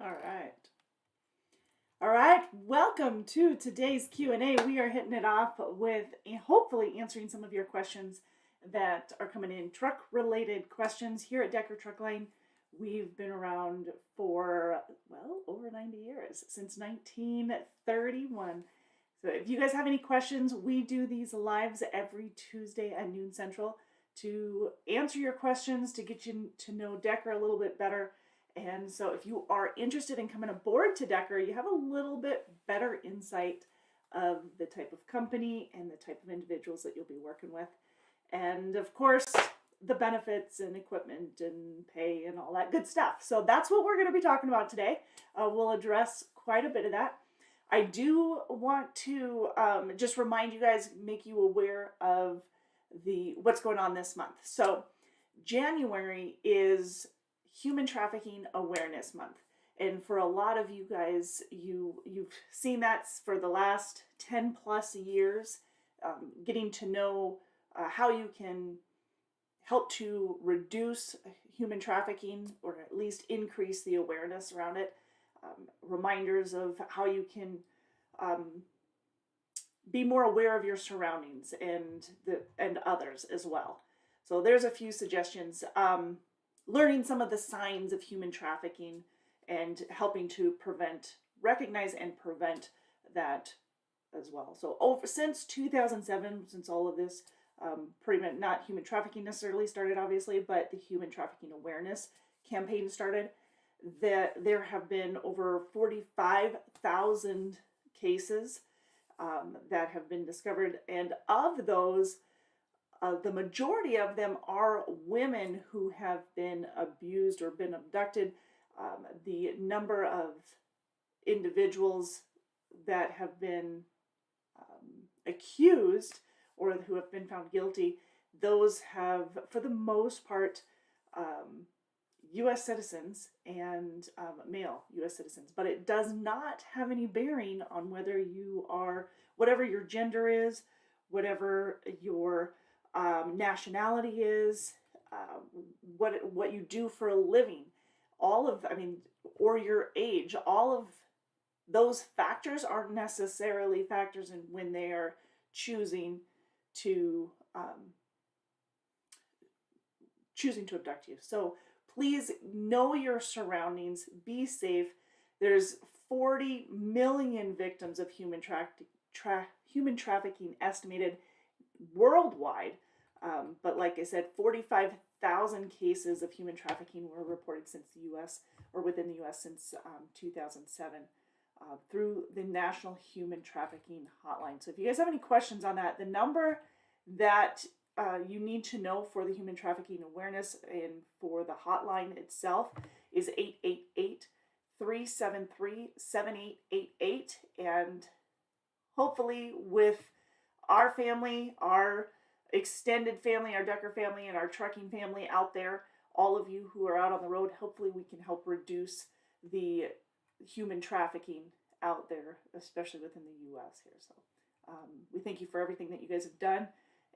All right. All right. Welcome to today's Q&A. We are hitting it off with hopefully answering some of your questions that are coming in, truck related questions here at Decker Truck Line. We've been around for, well, over 90 years, since 1931. So if you guys have any questions, we do these lives every Tuesday at noon Central to answer your questions, to get you to know Decker a little bit better. And so if you are interested in coming aboard to Decker, you have a little bit better insight of the type of company and the type of individuals that you'll be working with. And of course, the benefits and equipment and pay and all that good stuff. So that's what we're going to be talking about today. We'll address quite a bit of that. I do want to just remind you guys, make you aware of what's going on this month. So January is Human Trafficking Awareness Month. And for a lot of you guys, you've seen that for the last 10 plus years, getting to know how you can help to reduce human trafficking or at least increase the awareness around it. Reminders of how you can be more aware of your surroundings and others as well. So there's a few suggestions. Learning some of the signs of human trafficking and helping to recognize and prevent that as well. So since 2007, since all of this, pretty much not human trafficking necessarily started, obviously, but the human trafficking awareness campaign started, there have been over 45,000 cases that have been discovered, and of those, the majority of them are women who have been abused or been abducted. The number of individuals that have been accused or who have been found guilty, those have, for the most part, U.S. citizens and male U.S. citizens. But it does not have any bearing on whether you are, whatever your gender is, whatever your nationality is, what you do for a living, or your age. All of those factors aren't necessarily factors in when they are choosing to abduct you. So please know your surroundings. Be safe. There's 40 million victims of human trafficking estimated worldwide. But like I said, 45,000 cases of human trafficking were reported since the U.S. or within the U.S. since 2007 through the National Human Trafficking Hotline. So if you guys have any questions on that, the number that you need to know for the human trafficking awareness and for the hotline itself is 888-373-7888. And hopefully with our family, our extended family, our Decker family, and our trucking family out there, all of you who are out on the road, hopefully we can help reduce the human trafficking out there, especially within the U.S. here. So we thank you for everything that you guys have done.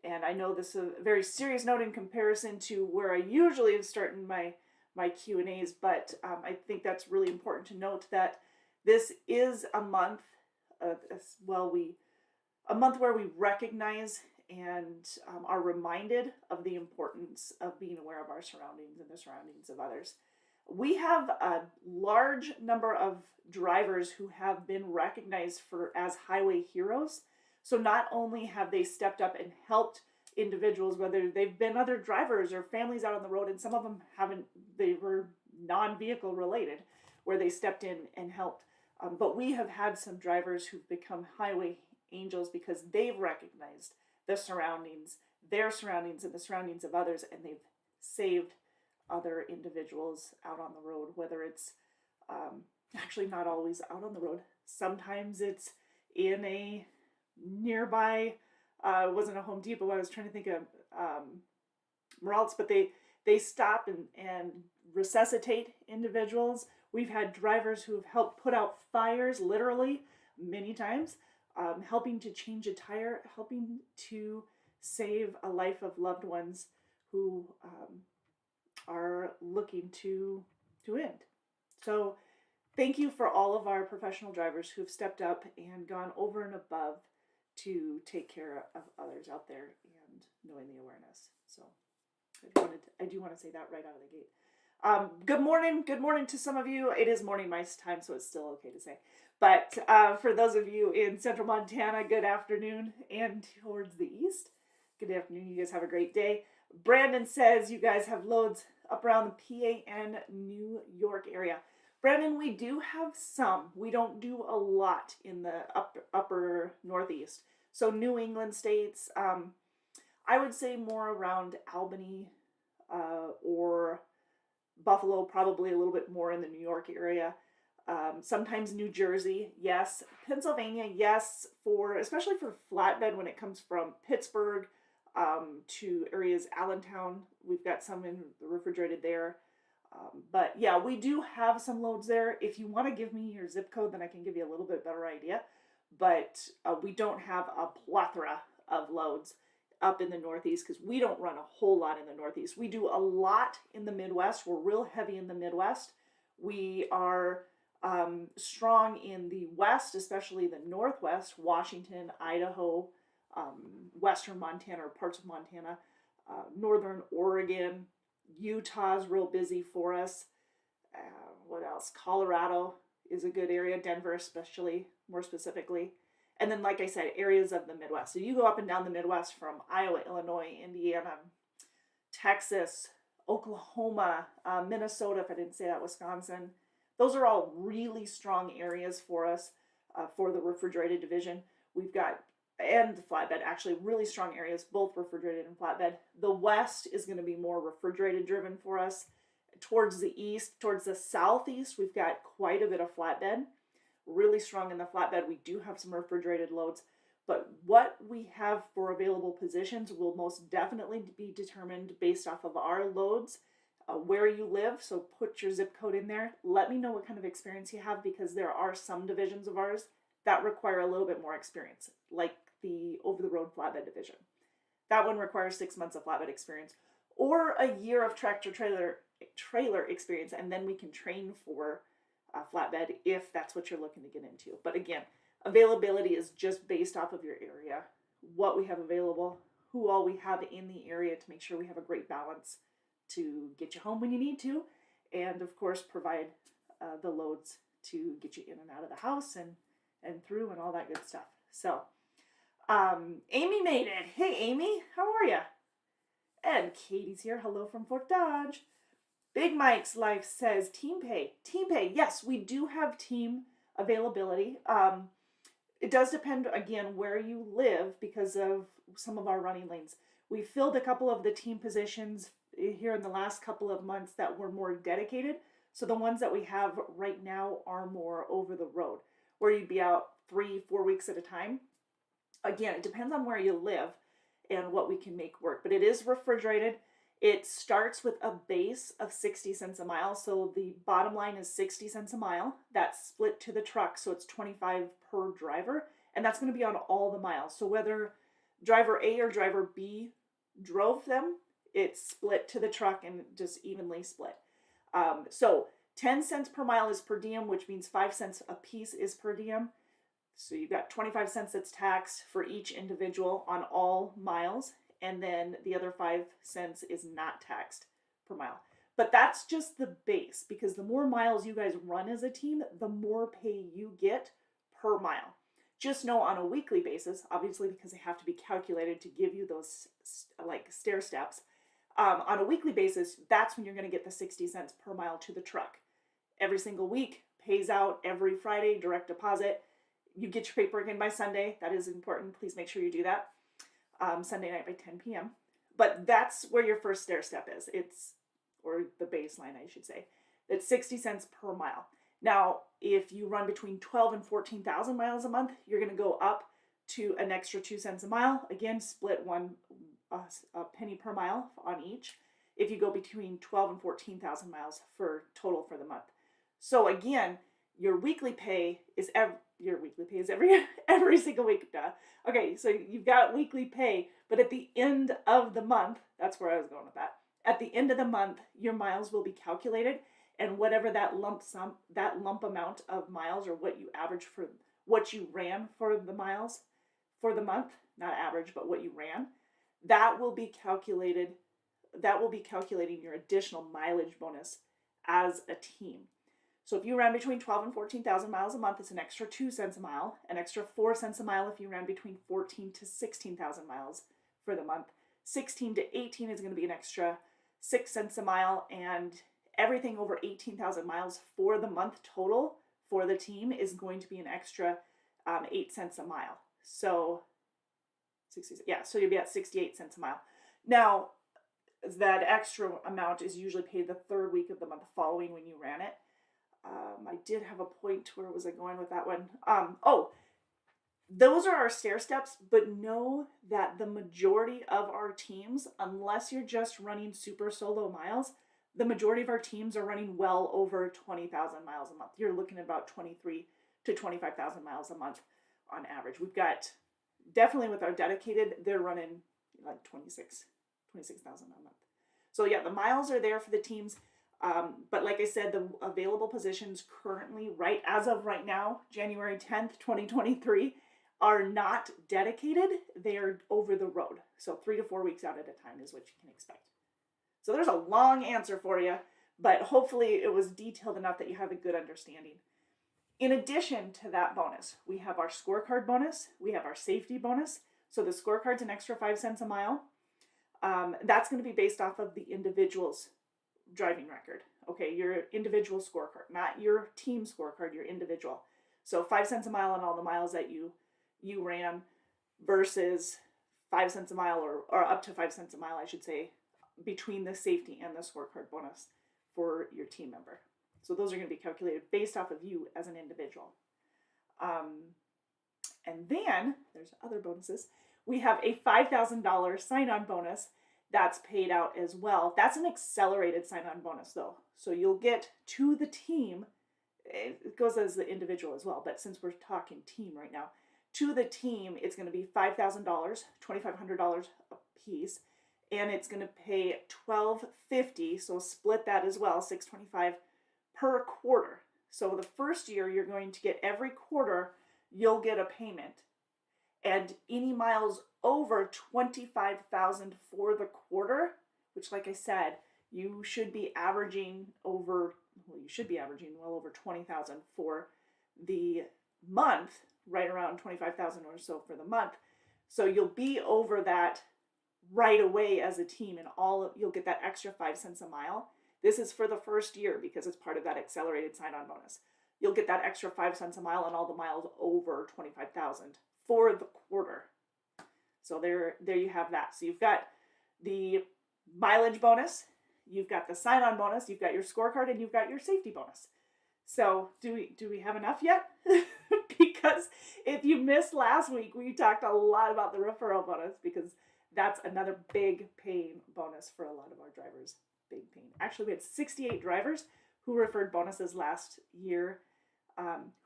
And I know this is a very serious note in comparison to where I usually start in my Q&As, but I think that's really important to note that this is a month a month where we recognize and are reminded of the importance of being aware of our surroundings and the surroundings of others. We have a large number of drivers who have been recognized as highway heroes. So not only have they stepped up and helped individuals, whether they've been other drivers or families out on the road, and some of them haven't, they were non-vehicle related, where they stepped in and helped. But we have had some drivers who've become highway angels because they've recognized the surroundings, their surroundings, and the surroundings of others, and they've saved other individuals out on the road, whether it's actually not always out on the road. Sometimes it's in a nearby, it wasn't a Home Depot, I was trying to think of Morales, but they stop and resuscitate individuals. We've had drivers who have helped put out fires, literally, many times, helping to change a tire, helping to save a life of loved ones who are looking to end. So thank you for all of our professional drivers who have stepped up and gone over and above to take care of others out there and knowing the awareness. So I do want to say that right out of the gate. Good morning to some of you. It is morning my time, so it's still okay to say. But for those of you in central Montana, good afternoon, and towards the east, good afternoon. You guys have a great day. Brandon says you guys have loads up around the PAN New York area. Brandon, we do have some. We don't do a lot in the upper northeast. So New England states, I would say more around Albany or Buffalo, probably a little bit more in the New York area. Sometimes New Jersey, yes. Pennsylvania, yes, especially for flatbed when it comes from Pittsburgh to areas Allentown. We've got some in the refrigerated there. But yeah, we do have some loads there. If you want to give me your zip code, then I can give you a little bit better idea. But we don't have a plethora of loads up in the Northeast because we don't run a whole lot in the Northeast. We do a lot in the Midwest. We're real heavy in the Midwest. We are strong in the West, especially the Northwest, Washington, Idaho, Western Montana or parts of Montana, Northern Oregon. Utah's real busy for us. What else? Colorado is a good area. Denver especially, more specifically. And then, like I said, areas of the Midwest. So you go up and down the Midwest from Iowa, Illinois, Indiana, Texas, Oklahoma, Minnesota, if I didn't say that, Wisconsin. Those are all really strong areas for us for the refrigerated division. We've got, and the flatbed, actually really strong areas, both refrigerated and flatbed. The West is going to be more refrigerated driven for us. Towards the east, towards the southeast, we've got quite a bit of flatbed. Really strong in the flatbed. We do have some refrigerated loads, but what we have for available positions will most definitely be determined based off of our loads, where you live. So put your zip code in there. Let me know what kind of experience you have, because there are some divisions of ours that require a little bit more experience, like the over-the-road flatbed division. That one requires 6 months of flatbed experience or a year of tractor trailer experience, and then we can train for flatbed if that's what you're looking to get into. But again, availability is just based off of your area, what we have available, who all we have in the area, to make sure we have a great balance to get you home when you need to, and of course provide the loads to get you in and out of the house and through and all that good stuff. So Amy made it. Hey Amy, how are you? And Katie's here. Hello from Fort Dodge. Big Mike's Life says team pay. Team pay. Yes, we do have team availability. It does depend, again, where you live because of some of our running lanes. We filled a couple of the team positions here in the last couple of months that were more dedicated. So the ones that we have right now are more over the road, where you'd be out 3-4 weeks at a time. Again, it depends on where you live and what we can make work. But it is refrigerated. It starts with a base of 60 cents a mile. So the bottom line is 60 cents a mile. That's split to the truck. So it's 25 per driver. And that's going to be on all the miles. So whether driver A or driver B drove them, it's split to the truck and just evenly split. So 10 cents per mile is per diem, which means 5 cents a piece is per diem. So you've got 25 cents that's taxed for each individual on all miles. And then the other 5 cents is not taxed per mile. But that's just the base, because the more miles you guys run as a team, the more pay you get per mile. Just know on a weekly basis, obviously because they have to be calculated to give you those like stair steps, on a weekly basis, that's when you're going to get the 60 cents per mile to the truck. Every single week, pays out every Friday, direct deposit. You get your paperwork in by Sunday. That is important. Please make sure you do that. Sunday night by 10 p.m. But that's where your first stair step is. Or the baseline, I should say. It's 60 cents per mile. Now, if you run between 12 and 14,000 miles a month, you're going to go up to an extra 2 cents a mile. Again, split a penny per mile on each. If you go between 12 and 14,000 miles for total for the month. So again, your weekly pay is every single week. Duh. Okay, so you've got weekly pay, but at the end of the month, that's where I was going with that. At the end of the month, your miles will be calculated, and whatever that lump amount of miles, or what you average for what you ran for the miles for the month, not average, but what you ran, that will be calculated. That will be calculating your additional mileage bonus as a team. So if you ran between 12 and 14,000 miles a month, it's an extra 2 cents a mile, an extra 4 cents a mile if you ran between 14 to 16,000 miles for the month. 16 to 18 is going to be an extra 6 cents a mile, and everything over 18,000 miles for the month total for the team is going to be an extra 8 cents a mile. So, so you'll be at 68 cents a mile. Now, that extra amount is usually paid the third week of the month following when you ran it. I did have a point. Where was I going with that one? Those are our stair steps, but know that the majority of our teams, unless you're just running super solo miles, the majority of our teams are running well over 20,000 miles a month. You're looking at about 23 to 25,000 miles a month on average. We've got, definitely with our dedicated, they're running like 26,000 a month. So yeah, the miles are there for the teams. But like I said, the available positions currently, right as of right now, January 10th, 2023, are not dedicated. They are over the road. So 3 to 4 weeks out at a time is what you can expect. So there's a long answer for you, but hopefully it was detailed enough that you have a good understanding. In addition to that bonus, we have our scorecard bonus. We have our safety bonus. So the scorecard's an extra 5 cents a mile. That's going to be based off of the individual's driving record. Okay, your individual scorecard, not your team scorecard, your individual. So 5 cents a mile on all the miles that you ran versus 5 cents a mile, or up to 5 cents a mile, I should say, between the safety and the scorecard bonus for your team member. So those are going to be calculated based off of you as an individual. And then there's other bonuses. We have a $5,000 sign-on bonus that's paid out as well. That's an accelerated sign-on bonus though. So you'll get to the team, it goes as the individual as well, but since we're talking team right now, to the team, it's going to be $5,000, $2,500 a piece, and it's going to pay $1,250, so split that as well, $625 per quarter. So the first year, you're going to get every quarter, you'll get a payment. And any miles over 25,000 for the quarter, which like I said, you should be averaging well over 20,000 for the month, right around 25,000 or so for the month. So you'll be over that right away as a team, and you'll get that extra 5 cents a mile. This is for the first year because it's part of that accelerated sign-on bonus. You'll get that extra 5 cents a mile on all the miles over 25,000 for the quarter. So there you have that. So you've got the mileage bonus, you've got the sign-on bonus, you've got your scorecard, and you've got your safety bonus. So do we have enough yet? Because if you missed last week, we talked a lot about the referral bonus, because that's another big paying bonus for a lot of our drivers. Big pain. Actually, we had 68 drivers who referred bonuses last year,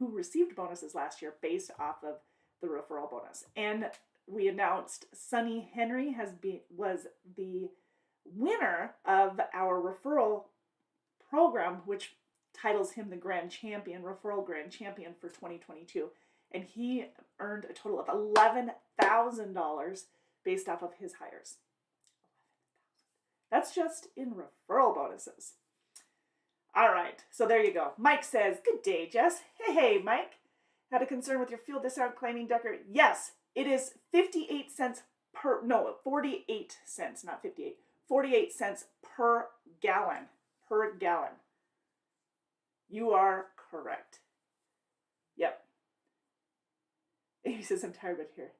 who received bonuses last year based off of the referral bonus. And we announced Sonny Henry was the winner of our referral program, which titles him the referral grand champion for 2022. And he earned a total of $11,000 based off of his hires. That's just in referral bonuses. All right, so there you go. Mike says, good day, Jess. Hey, Mike. Had a concern with your fuel discount claiming Decker? Yes, it is 48 cents not 58, 48 cents per gallon. You are correct. Yep. He says, I'm tired of it here.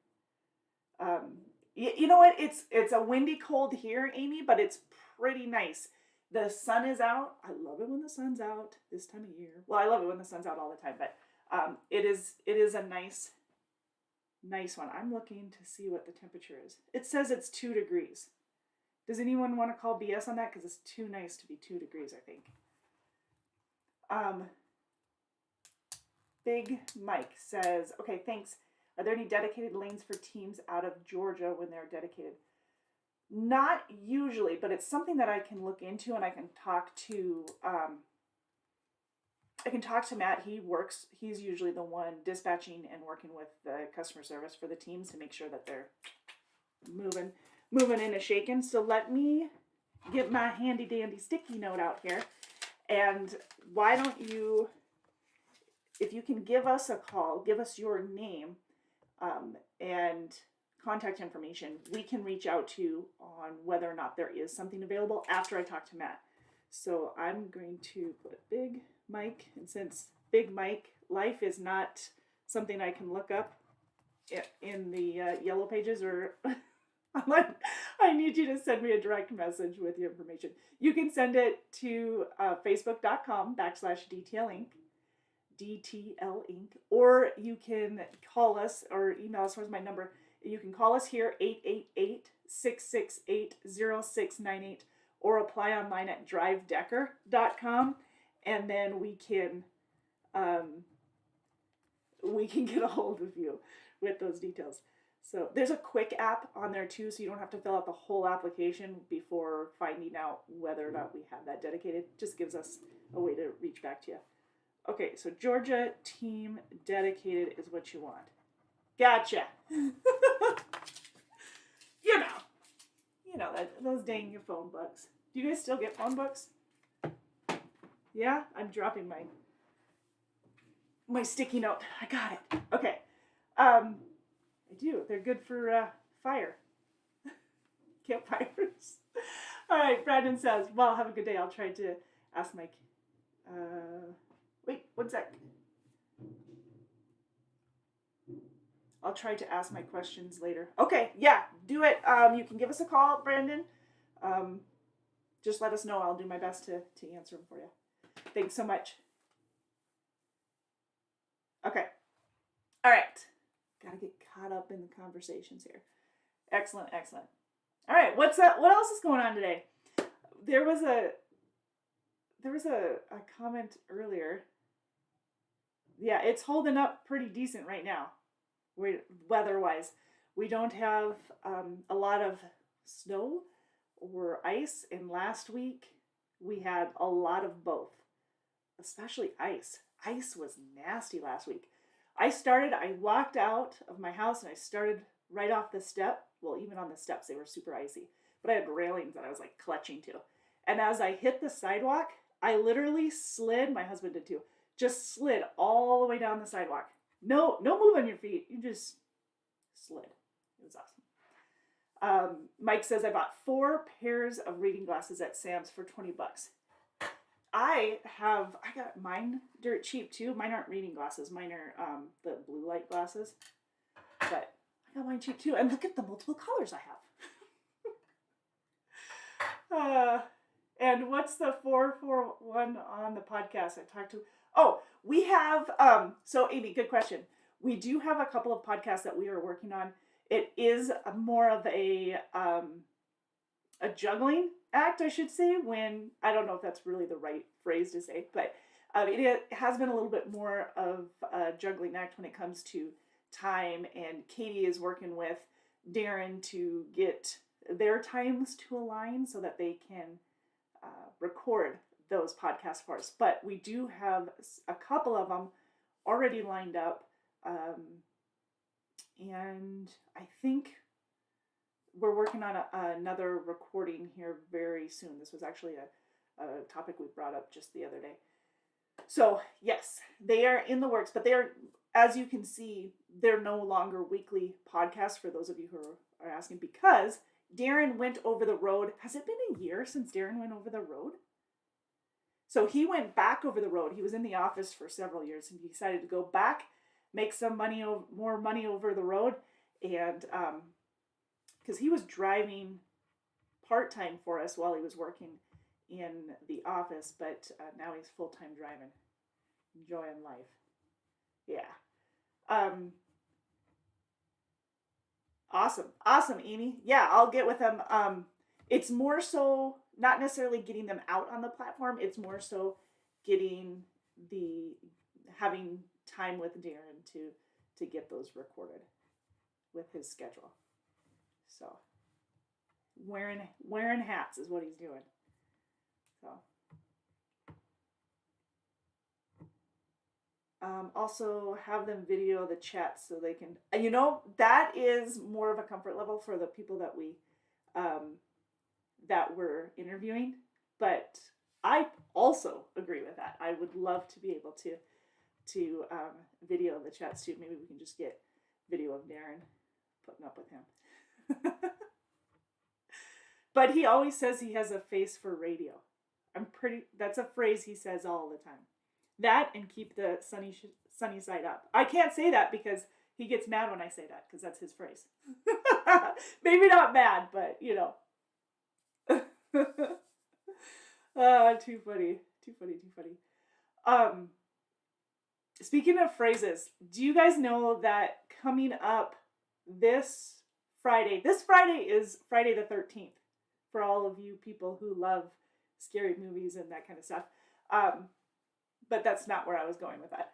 You know what? It's a windy cold here, Amy, but it's pretty nice. The sun is out. I love it when the sun's out this time of year. Well, I love it when the sun's out all the time, but it is a nice one. I'm looking to see what the temperature is. It says it's 2 degrees. Does anyone want to call BS on that? Because it's too nice to be 2 degrees, I think. Big Mike says, okay, thanks. Are there any dedicated lanes for teams out of Georgia when they're dedicated? Not usually, but it's something that I can look into, and I can talk to I can talk to Matt. He's usually the one dispatching and working with the customer service for the teams to make sure that they're moving and a shaking. So let me get my handy dandy sticky note out here. And why don't you, if you can give us a call, give us your name and contact information, we can reach out to you on whether or not there is something available after I talk to Matt. So I'm going to put Big Mike, and since Big Mike life is not something I can look up in the yellow pages or I need you to send me a direct message with your information. You can send it to facebook.com/DTL Inc., or you can call us or email us. Here's my number. You can call us here, 888-668-0698, or apply online at drivedecker.com, and then we can get a hold of you with those details. So there's a quick app on there too, so you don't have to fill out the whole application before finding out whether or not we have that dedicated. Just gives us a way to reach back to you. Okay, so Georgia team dedicated is what you want. Gotcha. You know that those dang phone books. Do you guys still get phone books? Yeah, I'm dropping my sticky note. I got it. Okay. I do. They're good for fire. Campfires. All right, Brandon says, well, have a good day. I'll try to ask Mike. Wait, one sec. I'll try to ask my questions later. Okay, yeah, do it. You can give us a call, Brandon. Just let us know. I'll do my best to answer them for you. Thanks so much. Okay. All right. Got to get caught up in the conversations here. Excellent, excellent. All right, what's up? What else is going on today? There was a comment earlier. Yeah, it's holding up pretty decent right now, weather-wise. We don't have a lot of snow or ice, and last week we had a lot of both, especially ice. Ice was nasty last week. I walked out of my house and I started right off the step. Well, even on the steps, they were super icy, but I had railings that I was like clutching to. And as I hit the sidewalk, I literally slid, my husband did too, just slid all the way down the sidewalk. No move on your feet. You just slid. It was awesome. Mike says, I bought 4 pairs of reading glasses at Sam's for $20. I got mine dirt cheap too. Mine aren't reading glasses. Mine are the blue light glasses. But I got mine cheap too. And look at the multiple colors I have. And what's the 441 on the podcast I talked to? Oh, we have, so Amy, good question. We do have a couple of podcasts that we are working on. It is more of a juggling act, I should say, when, I don't know if that's really the right phrase to say, but it has been a little bit more of a juggling act when it comes to time, and Katie is working with Darren to get their times to align so that they can record those podcasts for us. But we do have a couple of them already lined up, and I think we're working on another recording here very soon. This was actually a topic we brought up just the other day. So yes, they are in the works, but they are, as you can see, they're no longer weekly podcasts for those of you who are asking, because Darren went over the road. Has it been a year since Darren went over the road? So he went back over the road. He was in the office for several years and he decided to go back, make some money, more money over the road. And because he was driving part-time for us while he was working in the office, but now he's full-time driving, enjoying life. Yeah. Awesome, Amy. Yeah, I'll get with them. It's more so not necessarily getting them out on the platform. It's more so having time with Darren to get those recorded with his schedule. So wearing hats is what he's doing. So Also, have them video the chat so they can. That is more of a comfort level for the people um, that we're interviewing. But I also agree with that. I would love to be able to video the chats too. Maybe we can just get video of Darren putting up with him. But he always says he has a face for radio. That's a phrase he says all the time. That and keep the sunny side up. I can't say that because he gets mad when I say that because that's his phrase. Maybe not mad, but too funny. Too funny, too funny. Speaking of phrases, do you guys know that coming up this Friday is Friday the 13th for all of you people who love scary movies and that kind of stuff. But that's not where I was going with that.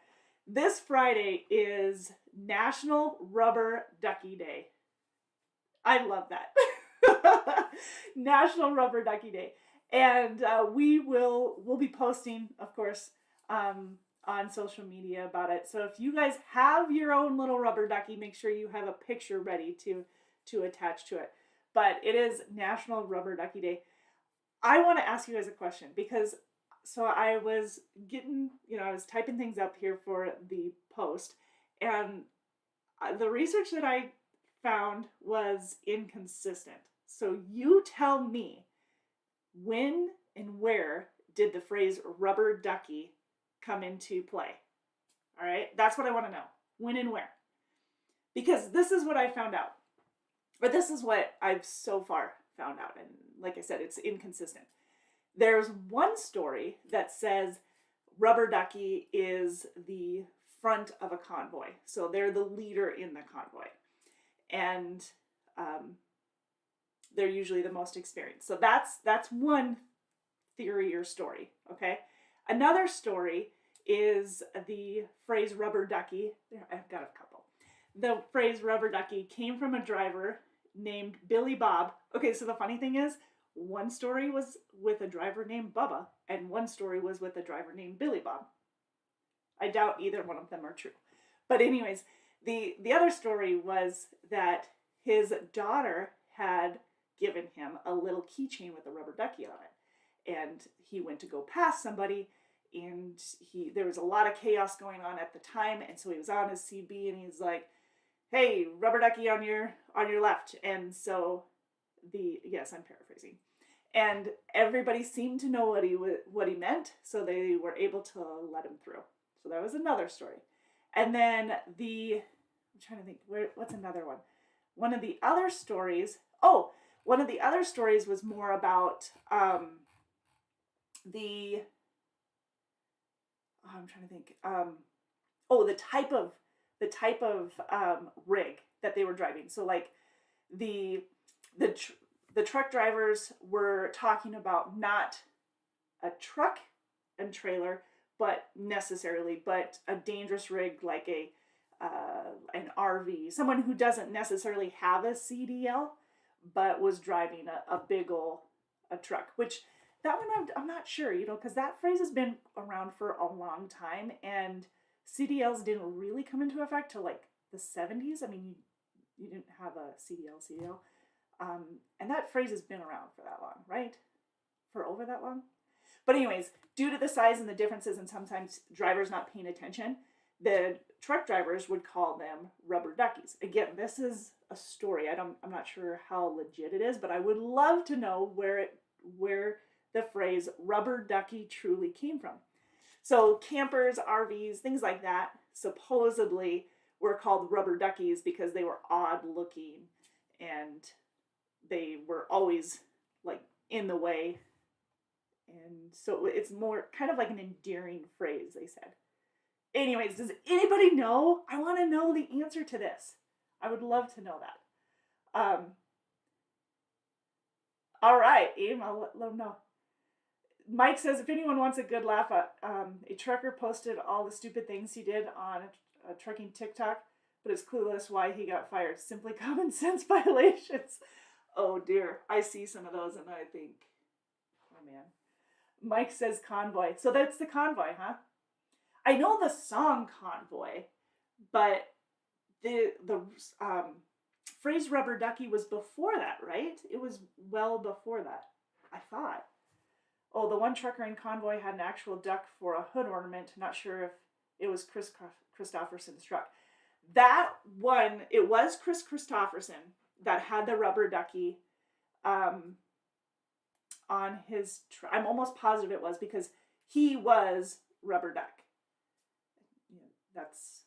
This Friday is National Rubber Ducky Day. I love that. National Rubber Ducky Day. And we'll be posting, of course, on social media about it. So if you guys have your own little rubber ducky, make sure you have a picture ready to attach to it. But it is National Rubber Ducky Day. I want to ask you guys a question because I was I was typing things up here for the post, and the research that I found was inconsistent. So you tell me, when and where did the phrase rubber ducky come into play? All right, that's what I want to know. When and where? Because this is what I found out. But this is what I've so far found out. And like I said, it's inconsistent. There's one story that says rubber ducky is the front of a convoy. So they're the leader in the convoy. And they're usually the most experienced. So that's one theory or story, okay? Another story is the phrase rubber ducky. I've got a couple. The phrase rubber ducky came from a driver named Billy Bob. Okay, so the funny thing is, one story was with a driver named Bubba, and one story was with a driver named Billy Bob. I doubt either one of them are true. But anyways, the other story was that his daughter had given him a little keychain with a rubber ducky on it. And he went to go past somebody, and there was a lot of chaos going on at the time, and so he was on his CB, and he's like, "Hey, rubber ducky on your left." And so yes, I'm paraphrasing. And everybody seemed to know what he meant, so they were able to let him through. So that was another story. And then I'm trying to think, what's another one? One of the other stories was more about I'm trying to think. The type of rig that they were driving. So like the truck drivers were talking about not a truck and trailer, but a dangerous rig like an RV, someone who doesn't necessarily have a CDL, but was driving a big ol' truck, which that one I'm not sure, because that phrase has been around for a long time, and CDLs didn't really come into effect till like the 70s. I mean, you didn't have a CDL. And that phrase has been around for that long, right? For over that long? But anyways, due to the size and the differences and sometimes drivers not paying attention, the truck drivers would call them rubber duckies. Again, this is a story. I'm not sure how legit it is, but I would love to know where the phrase rubber ducky truly came from. So campers, RVs, things like that, supposedly were called rubber duckies because they were odd looking and they were always like in the way. And so it's more kind of like an endearing phrase, they said. Anyways, does anybody know? I want to know the answer to this. I would love to know that. All right, Aim, I'll let them know. Mike says, if anyone wants a good laugh, a trucker posted all the stupid things he did on a trucking TikTok, but it's clueless why he got fired. Simply common sense violations. Oh dear, I see some of those and I think, oh man. Mike says convoy. So that's the convoy, huh? I know the song Convoy, but the phrase rubber ducky was before that, right? It was well before that, I thought. Oh, the one trucker in Convoy had an actual duck for a hood ornament. Not sure if it was Chris Christopherson's truck. That one, it was Chris Christopherson that had the rubber ducky um, on his truck. I'm almost positive it was because he was Rubber Duck. Yeah, that's,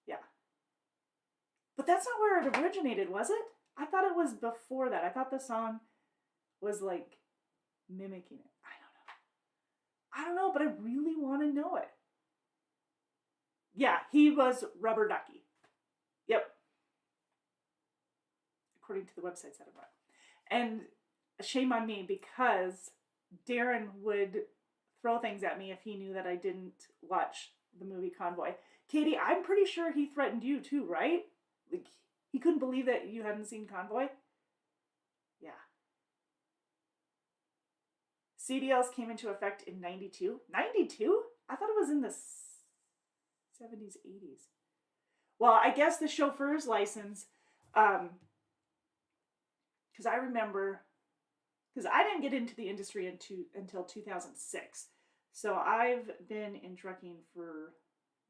yeah. But that's not where it originated, was it? I thought it was before that. I thought the song was like mimicking it. I don't know, but I really want to know it. Yeah, he was Rubber Ducky. Yep. According to the websites that I brought. And shame on me because Darren would throw things at me if he knew that I didn't watch the movie Convoy. Katie, I'm pretty sure he threatened you too, right? Like, he couldn't believe that you hadn't seen Convoy. Yeah. CDLs came into effect in 92. 92? I thought it was in the 70s, 80s. Well, I guess the chauffeur's license, because I remember, because I didn't get into the industry until 2006. So I've been in trucking for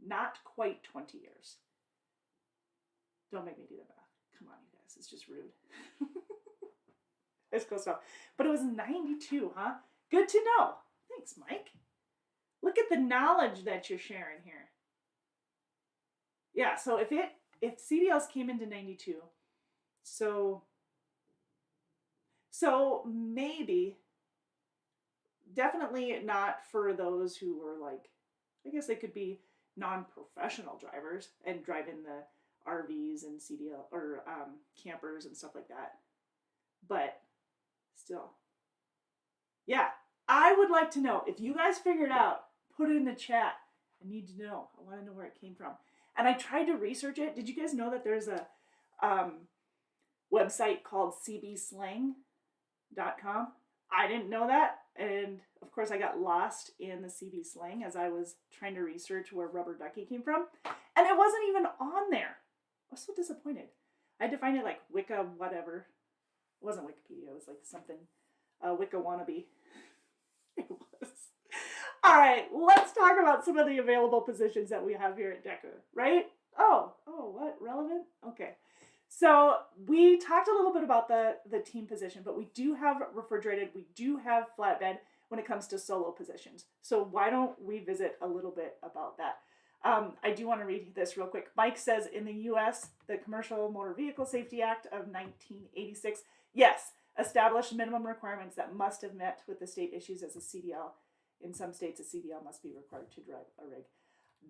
not quite 20 years. Don't make me do the math. Come on, you guys. It's just rude. It's close enough. But it was 92, huh? Good to know. Thanks, Mike. Look at the knowledge that you're sharing here. Yeah, so if CDLs came into 92, so maybe, definitely not for those who were like, I guess they could be non-professional drivers and driving the RVs and CDL or campers and stuff like that. But still, yeah, I would like to know. If you guys figured out, put it in the chat. I need to know. I want to know where it came from. And I tried to research it. Did you guys know that there's a website called cbslang.com? I didn't know that. And of course, I got lost in the CB slang as I was trying to research where rubber ducky came from. And it wasn't even on there. I was so disappointed. I had to find it like Wicca whatever. It wasn't Wikipedia. It was like something Wicca wannabe. It was. All right, let's talk about some of the available positions that we have here at Decker, right? Oh, what? Relevant? Okay. So we talked a little bit about the team position, but we do have refrigerated, we do have flatbed when it comes to solo positions. So why don't we visit a little bit about that? I do want to read this real quick. Mike says in the U.S., the Commercial Motor Vehicle Safety Act of 1986, yes, established minimum requirements that must have met with the state issues as a CDL. In some states, a CDL must be required to drive a rig.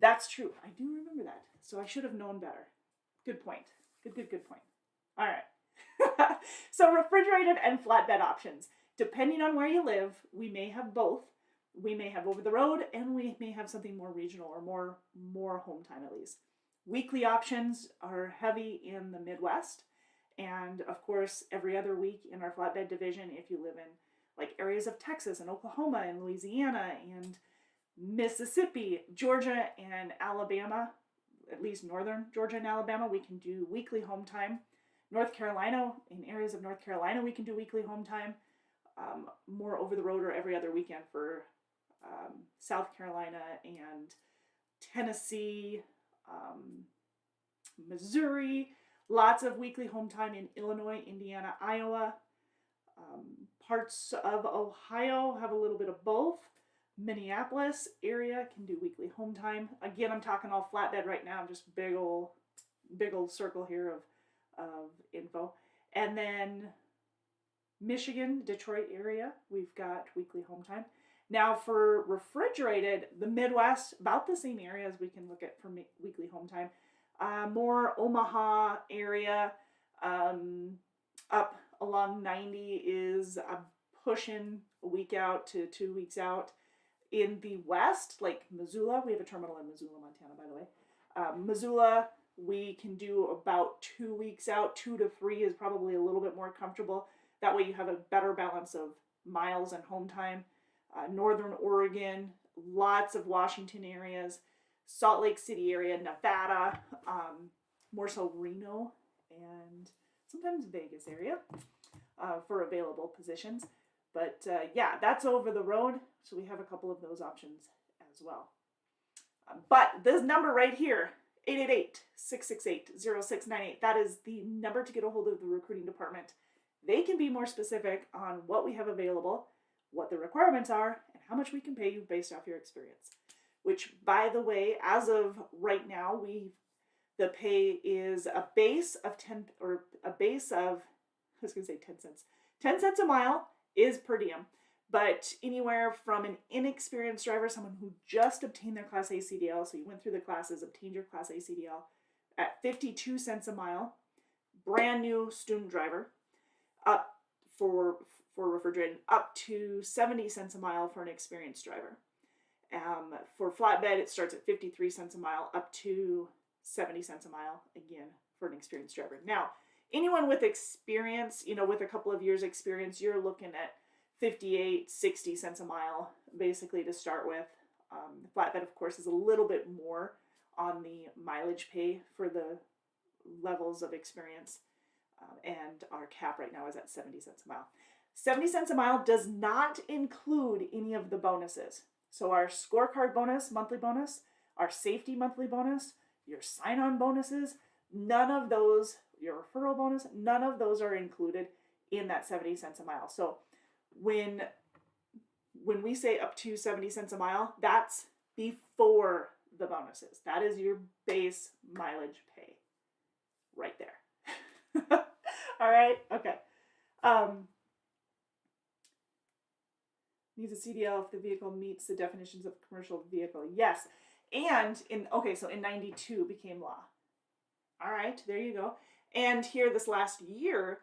That's true. I do remember that. So I should have known better. Good point. Good point. All right. So refrigerated and flatbed options. Depending on where you live, we may have both. We may have over the road, and we may have something more regional or more home time at least. Weekly options are heavy in the Midwest. And of course, every other week in our flatbed division, if you live in like areas of Texas and Oklahoma and Louisiana and Mississippi, Georgia and Alabama, at least northern Georgia and Alabama, we can do weekly home time. North Carolina, in areas of North Carolina, we can do weekly home time. More over the road or every other weekend for South Carolina and Tennessee, Missouri. Lots of weekly home time in Illinois, Indiana, Iowa. Parts of Ohio have a little bit of both. Minneapolis area can do weekly home time. Again, I'm talking all flatbed right now. Just big old circle here of info. And then Michigan, Detroit area, we've got weekly home time. Now for refrigerated, the Midwest, about the same areas we can look at for weekly home time. More Omaha area, up along 90 is pushing a week out to 2 weeks out. In the West, like Missoula, we have a terminal in Missoula, Montana, by the way. Missoula, we can do about 2 weeks out. 2 to 3 is probably a little bit more comfortable. That way you have a better balance of miles and home time. Northern Oregon, lots of Washington areas. Salt Lake City area, Nevada, more so Reno, and sometimes Vegas area for available positions. But yeah, that's over the road, so we have a couple of those options as well. But this number right here, 888-668-0698, that is the number to get a hold of the recruiting department. They can be more specific on what we have available, what the requirements are, and how much we can pay you based off your experience. Which, by the way, as of right now, the pay is a base of 10 cents. 10 cents a mile is per diem, but anywhere from an inexperienced driver, someone who just obtained their Class A CDL, so you went through the classes, obtained your Class A CDL, at 52 cents a mile, brand new student driver, up for refrigerated, up to 70 cents a mile for an experienced driver. For flatbed, it starts at 53 cents a mile, up to 70 cents a mile, again, for an experienced driver. Now, anyone with experience, with a couple of years experience, you're looking at 58, 60 cents a mile, basically, to start with. Flatbed, of course, is a little bit more on the mileage pay for the levels of experience. And our cap right now is at 70 cents a mile. 70 cents a mile does not include any of the bonuses. So our scorecard bonus, monthly bonus, our safety monthly bonus, your sign-on bonuses, none of those, your referral bonus, none of those are included in that 70 cents a mile. So when we say up to 70 cents a mile, that's before the bonuses. That is your base mileage pay right there. All right? Okay. Needs a CDL if the vehicle meets the definitions of commercial vehicle. Yes. And in 92 became law. All right, there you go. And here this last year,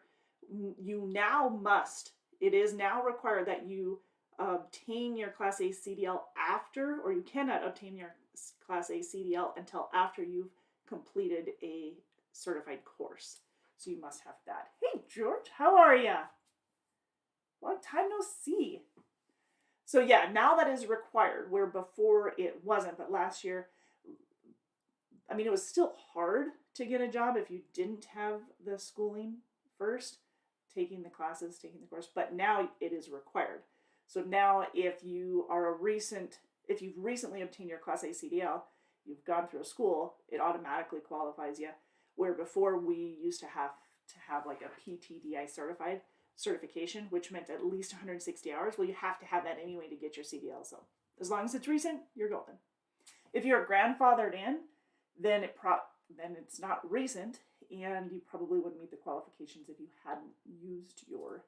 it is now required that you obtain your Class A CDL after, or you cannot obtain your Class A CDL until after you've completed a certified course. So you must have that. Hey, George, how are you? Long time no see. So yeah, now that is required, where before it wasn't. But last year, it was still hard to get a job if you didn't have the schooling first, taking the classes, taking the course. But now it is required. So now if you've recently obtained your Class A CDL, you've gone through a school, it automatically qualifies you. Where before we used to have like a PTDI certification, which meant at least 160 hours. Well, you have to have that anyway to get your CDL. So as long as it's recent, you're golden. If you're grandfathered in, then it's not recent, and you probably wouldn't meet the qualifications if you hadn't used your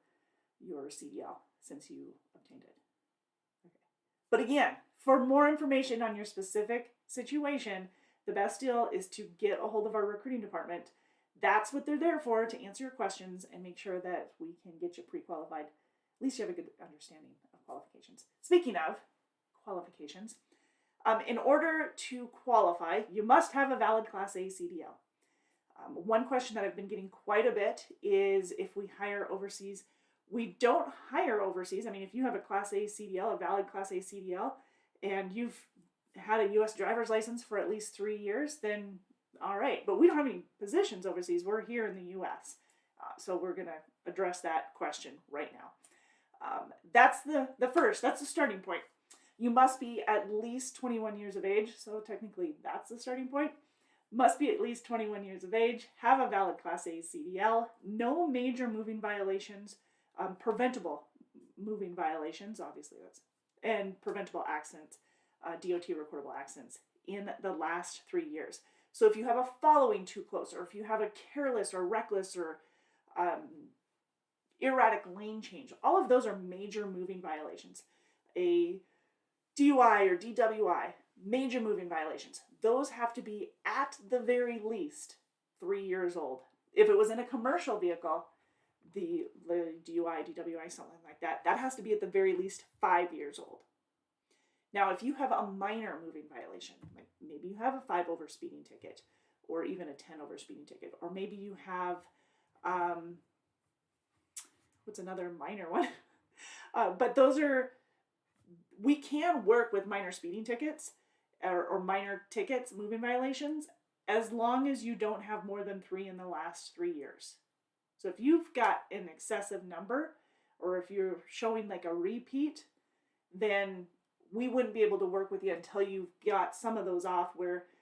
CDL since you obtained it. Okay. But again, for more information on your specific situation, the best deal is to get a hold of our recruiting department. That's what they're there for, to answer your questions and make sure that we can get you pre-qualified. At least you have a good understanding of qualifications. Speaking of qualifications, in order to qualify, you must have a valid Class A CDL. One question that I've been getting quite a bit is if we hire overseas. We don't hire overseas. If you have a Class A CDL, a valid Class A CDL, and you've had a U.S. driver's license for at least 3 years, then all right. But we don't have any positions overseas. We're here in the U.S. So we're going to address that question right now. That's the starting point. You must be at least 21 years of age. So technically that's the starting point. Must be at least 21 years of age, have a valid Class A CDL, no major moving violations, preventable moving violations, obviously and preventable accidents, DOT recordable accidents in the last 3 years. So if you have a following too close, or if you have a careless or reckless or erratic lane change, all of those are major moving violations. A DUI or DWI, major moving violations. Those have to be at the very least 3 years old. If it was in a commercial vehicle, the DUI, DWI, something like that, that has to be at the very least 5 years old. Now, if you have a minor moving violation, like maybe you have a 5 over speeding ticket, or even a 10 over speeding ticket, or maybe you have, what's another minor one? But we can work with minor speeding tickets or minor tickets, moving violations, as long as you don't have more than 3 in the last 3 years. So if you've got an excessive number, or if you're showing like a repeat, then we wouldn't be able to work with you until you've got some of those off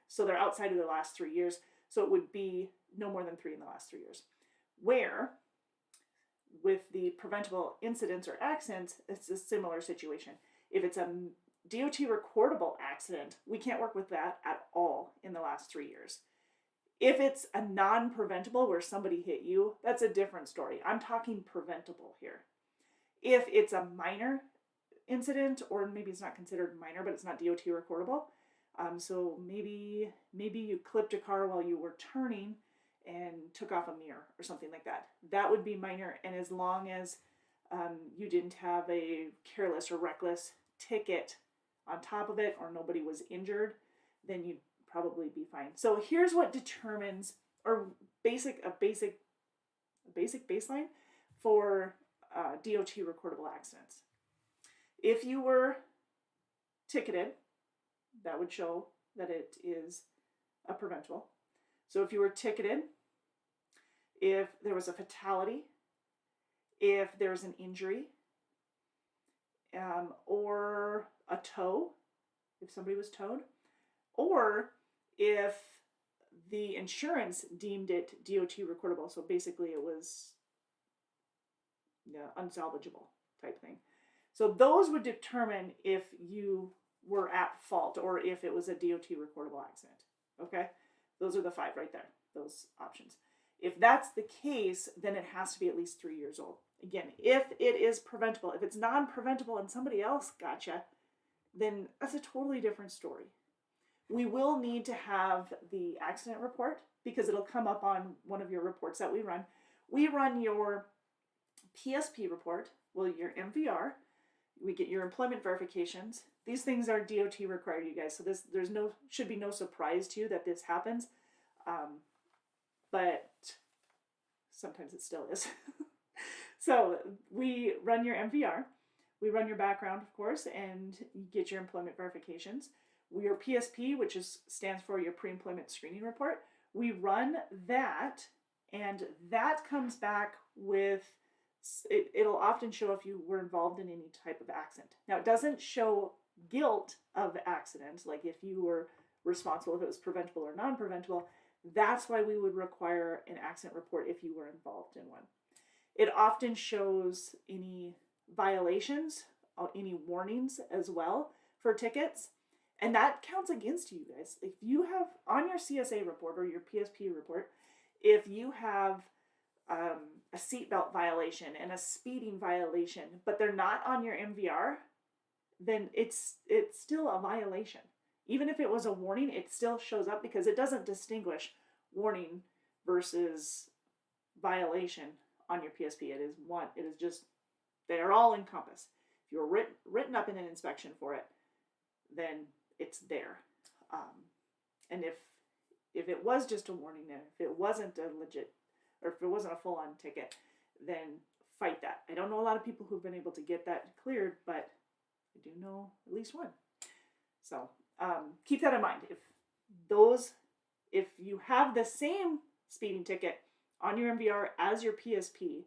so they're outside of the last 3 years. So it would be no more than 3 in the last 3 years. Where with the preventable incidents or accidents, it's a similar situation. If it's a DOT recordable accident, we can't work with that at all in the last 3 years. If it's a non-preventable where somebody hit you, that's a different story. I'm talking preventable here. If it's a minor incident, or maybe it's not considered minor, but it's not DOT recordable, so maybe you clipped a car while you were turning and took off a mirror or something like that. That would be minor, and as long as you didn't have a careless or reckless ticket on top of it, or nobody was injured, then you'd probably be fine. So here's what determines, or a basic baseline for DOT recordable accidents. If you were ticketed, that would show that it is a preventable. So if you were ticketed, if there was a fatality, if there was an injury, or a tow, if somebody was towed, or if the insurance deemed it DOT recordable, so basically it was unsalvageable type thing. So those would determine if you were at fault or if it was a DOT recordable accident. Okay? Those are the 5 right there, those options. If that's the case, then it has to be at least 3 years old. Again, if it is preventable, if it's non-preventable and somebody else gotcha, then that's a totally different story. We will need to have the accident report because it'll come up on one of your reports that we run. We run your PSP report, your MVR. We get your employment verifications. These things are DOT required, you guys. So should be no surprise to you that this happens, but sometimes it still is. So we run your MVR, we run your background, of course, and you get your employment verifications. Your PSP, which stands for your pre-employment screening report, we run that, and that comes back with. It'll often show if you were involved in any type of accident. Now, it doesn't show guilt of accident, like if you were responsible, if it was preventable or non-preventable. That's why we would require an accident report if you were involved in one. It often shows any violations, any warnings as well for tickets, and that counts against you guys. If you have on your CSA report or your PSP report, if you have a seatbelt violation and a speeding violation, but they're not on your MVR, then it's still a violation. Even if it was a warning, it still shows up because it doesn't distinguish warning versus violation on your PSP. It is just, they are all encompassed. If you're written up in an inspection for it, then it's there. And if it was just a warning, and if it wasn't a legit, or if it wasn't a full-on ticket, then fight that. I don't know a lot of people who've been able to get that cleared, but I do know at least one. So keep that in mind. If you have the same speeding ticket on your MVR as your PSP,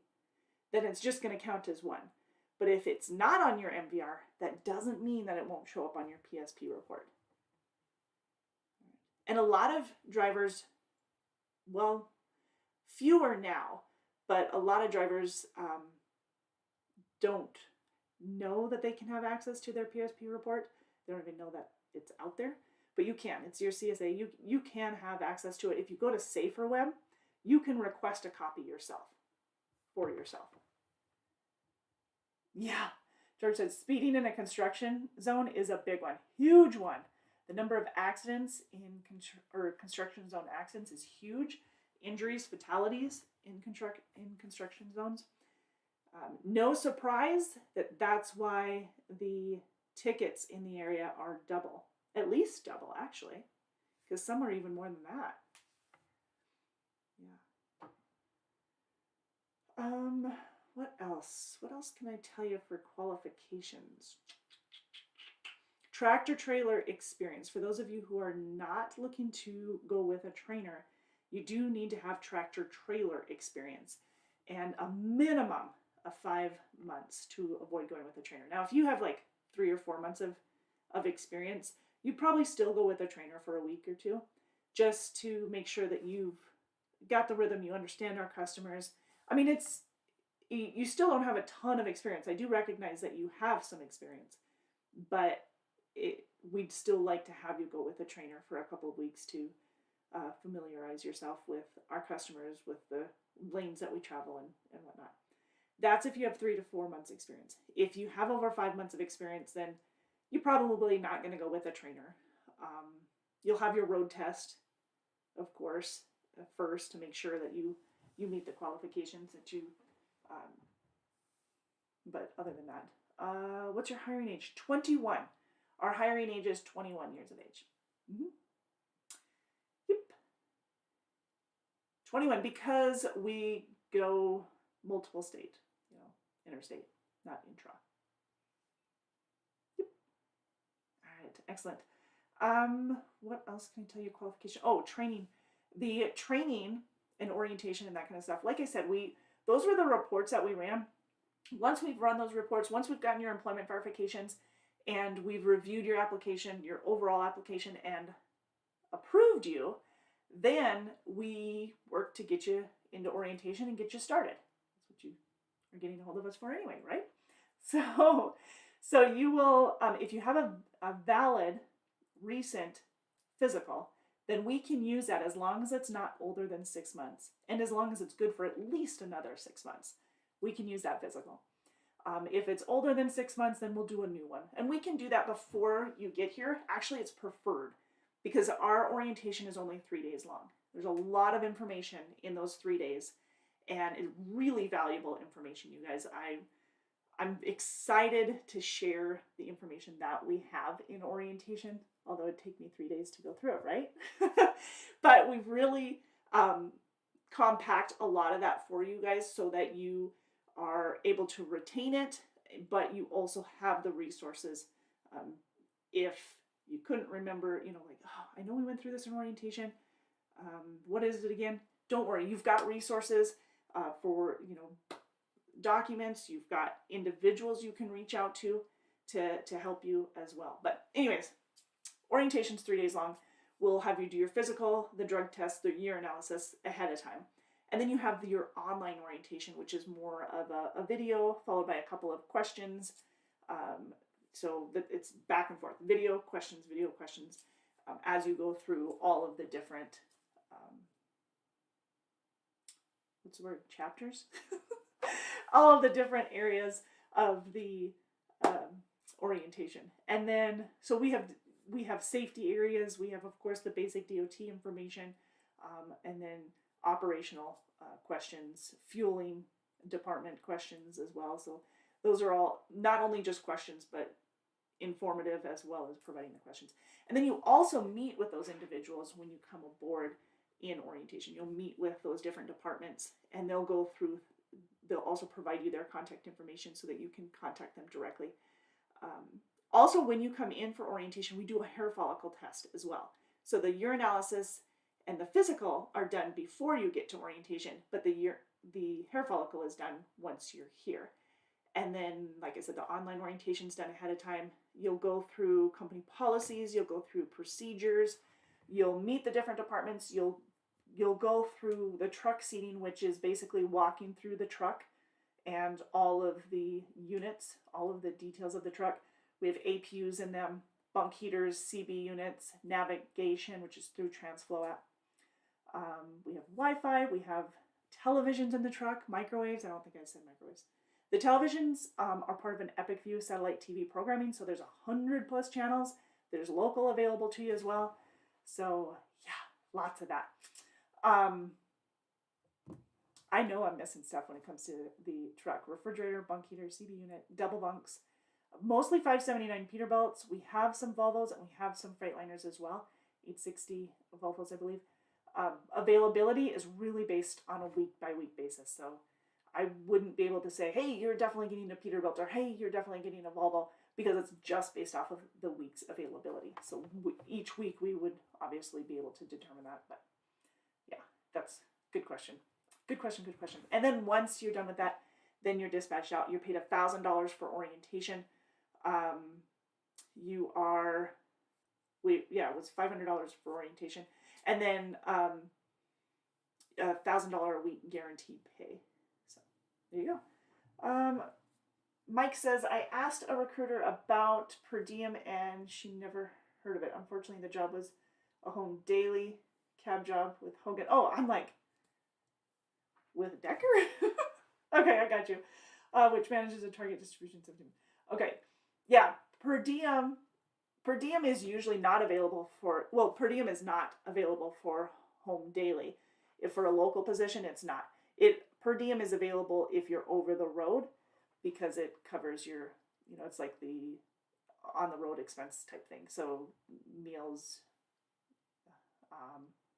then it's just going to count as one. But if it's not on your MVR, that doesn't mean that it won't show up on your PSP report. And a lot of drivers, well, fewer now, but a lot of drivers don't know that they can have access to their PSP report. They don't even know that it's out there, but you can. It's your CSA. You can have access to it. If you go to SaferWeb, you can request a copy for yourself. Yeah, George said speeding in a construction zone is a big one, huge one. The number of accidents in construction zone accidents is huge. Injuries, fatalities in construction zones. No surprise that's why the tickets in the area are double, at least double actually, because some are even more than that. Yeah. What else? What else can I tell you for qualifications? Tractor trailer experience. For those of you who are not looking to go with a trainer, you do need to have tractor trailer experience and a minimum of 5 months to avoid going with a trainer. Now, if you have like 3 or 4 months of experience, you'd probably still go with a trainer for a week or two just to make sure that you've got the rhythm, you understand our customers. I mean, you still don't have a ton of experience. I do recognize that you have some experience, but we'd still like to have you go with a trainer for a couple of weeks to familiarize yourself with our customers, with the lanes that we travel in and whatnot. That's if you have 3 to 4 months experience. If you have over 5 months of experience, then you're probably not going to go with a trainer. You'll have your road test, of course, first to make sure that you meet the qualifications that you. But other than that, what's your hiring age? 21. Our hiring age is 21 years of age. Mm-hmm. Yep. 21 because we go multiple state, interstate, not intra. Yep. All right, excellent. What else can I tell you? Qualification. Oh, training. The training and orientation and that kind of stuff. Like I said, those were the reports that we ran. Once we've run those reports, once we've gotten your employment verifications and we've reviewed your application, your overall application, and approved you, then we work to get you into orientation and get you started. That's what you are getting a hold of us for anyway, right? So you will, if you have a valid recent physical, then we can use that as long as it's not older than 6 months and as long as it's good for at least another 6 months. We can use that physical. If it's older than 6 months, then we'll do a new one. And we can do that before you get here. Actually, it's preferred because our orientation is only 3 days long. There's a lot of information in those 3 days and it's really valuable information, you guys. I'm excited to share the information that we have in orientation, although it'd take me 3 days to go through it, right? But we've really compact a lot of that for you guys so that you are able to retain it, but you also have the resources. If you couldn't remember, like, oh, I know we went through this in orientation. What is it again? Don't worry, you've got resources for, documents. You've got individuals you can reach out to help you as well. But anyways, orientation's 3 days long. We'll have you do your physical, the drug test, the urinalysis ahead of time. And then you have your online orientation, which is more of a video followed by a couple of questions. So that it's back and forth, video questions, as you go through all of the different, what's the word, chapters? All of the different areas of the orientation. And then, so we have safety areas. We have, of course, the basic DOT information, and then operational questions, fueling department questions as well. So those are all not only just questions, but informative as well as providing the questions. And then you also meet with those individuals when you come aboard in orientation. You'll meet with those different departments and they'll also provide you their contact information so that you can contact them directly. Also, when you come in for orientation, we do a hair follicle test as well. So the urinalysis and the physical are done before you get to orientation, but the hair follicle is done once you're here. And then, like I said, the online orientation is done ahead of time. You'll go through company policies, you'll go through procedures, you'll meet the different departments, you'll go through the truck seating, which is basically walking through the truck and all of the units, all of the details of the truck. We have APUs in them, bunk heaters, CB units, navigation, which is through TransFlow app. We have Wi-Fi, we have televisions in the truck, microwaves. I don't think I said microwaves. The televisions are part of an Epic View satellite TV programming, so there's 100+ channels. There's local available to you as well. So yeah, lots of that. I know I'm missing stuff when it comes to the truck. Refrigerator, bunk heater, CB unit, double bunks. Mostly 579 Peterbilts. We have some Volvos and we have some Freightliners as well. 860 Volvos, I believe. Availability is really based on a week-by-week basis. So I wouldn't be able to say, hey, you're definitely getting a Peterbilt, or hey, you're definitely getting a Volvo, because it's just based off of the week's availability. So each week we would obviously be able to determine that. But yeah, that's good question. Good question. And then once you're done with that, then you're dispatched out. You're paid $1,000 for orientation. It was $500 for orientation, and then $1,000 a week guaranteed pay. So there you go. Mike says, I asked a recruiter about per diem and she never heard of it. Unfortunately, the job was a home daily cab job with Hogan. Oh, I'm like, with Decker? Okay, I got you. Which manages a target distribution system. Okay, yeah, per diem is usually not available for, per diem is not available for home daily. If for a local position, it's not. Per diem is available if you're over the road, because it covers your, it's like the on the road expense type thing. So meals,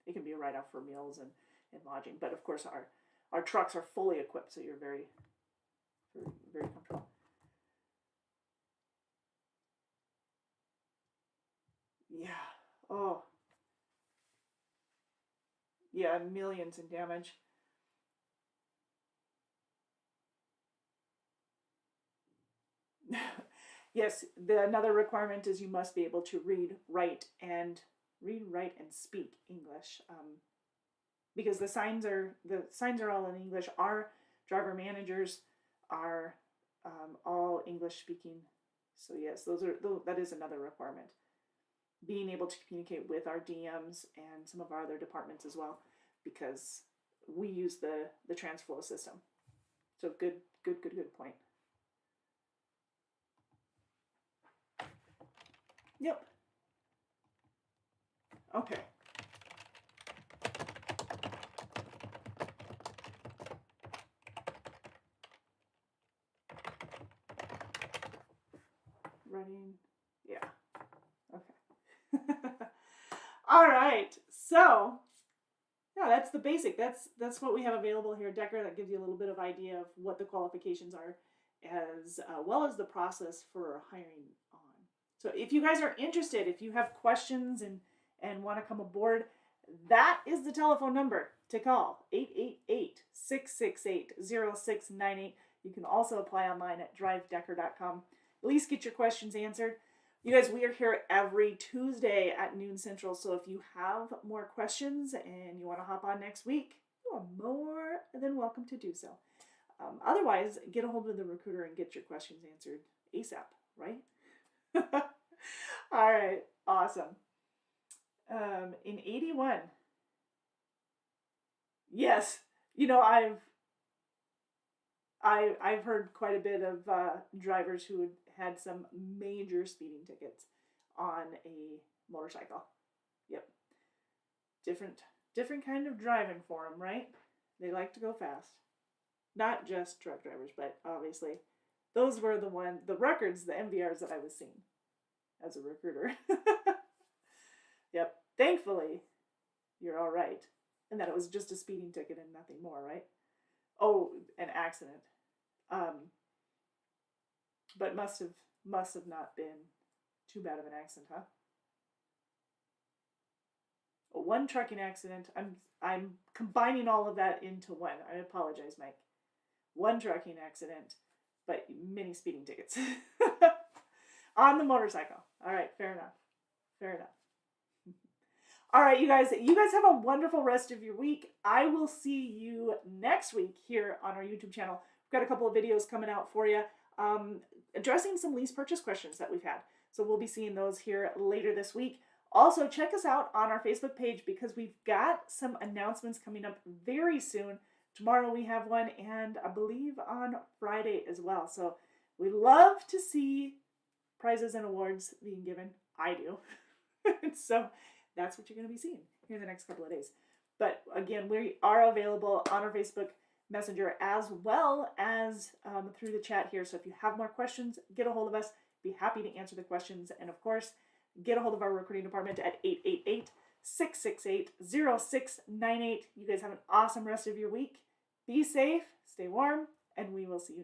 it can be a write-off for meals and lodging. But of course our trucks are fully equipped, so you're very, very, very comfortable. Yeah. Oh. Yeah, millions in damage. Yes, another requirement is you must be able to read, write, and speak English, because the signs are all in English. Our driver managers are all English speaking. So yes, that is another requirement. Being able to communicate with our DMs and some of our other departments as well, because we use the TransFlow system. So good point. Yep. Okay. Running. Yeah. Okay. All right. So, yeah, that's the basic. That's what we have available here, Decker. That gives you a little bit of idea of what the qualifications are, as well as the process for hiring on. So if you guys are interested, if you have questions and want to come aboard, that is the telephone number to call, 888-668-0698. You can also apply online at drivedecker.com. At least get your questions answered. You guys, we are here every Tuesday at noon Central, so if you have more questions and you want to hop on next week, you are more than welcome to do so. Otherwise, get a hold of the recruiter and get your questions answered ASAP, right? All right, awesome. In 81, yes, I've heard quite a bit of drivers who had some major speeding tickets on a motorcycle. Yep, different kind of driving for them, right? They like to go fast. Not just truck drivers, but obviously those were the records, the MVRs that I was seeing as a recruiter. Yep. Thankfully, you're all right. And that it was just a speeding ticket and nothing more, right? Oh, an accident. But must have not been too bad of an accident, huh? One trucking accident. I'm combining all of that into one. I apologize, Mike. One trucking accident, but many speeding tickets. On the motorcycle. All right, fair enough. All right, you guys have a wonderful rest of your week. I will see you next week here on our YouTube channel. We've got a couple of videos coming out for you, addressing some lease purchase questions that we've had. So we'll be seeing those here later this week. Also, check us out on our Facebook page, because we've got some announcements coming up very soon. Tomorrow we have one, and I believe on Friday as well. So we love to see prizes and awards being given. I do. So that's what you're going to be seeing here in the next couple of days. But again, we are available on our Facebook Messenger as well as through the chat here. So if you have more questions, get a hold of us. Be happy to answer the questions. And of course, get a hold of our recruiting department at 888-668-0698. You guys have an awesome rest of your week. Be safe, stay warm, and we will see you next.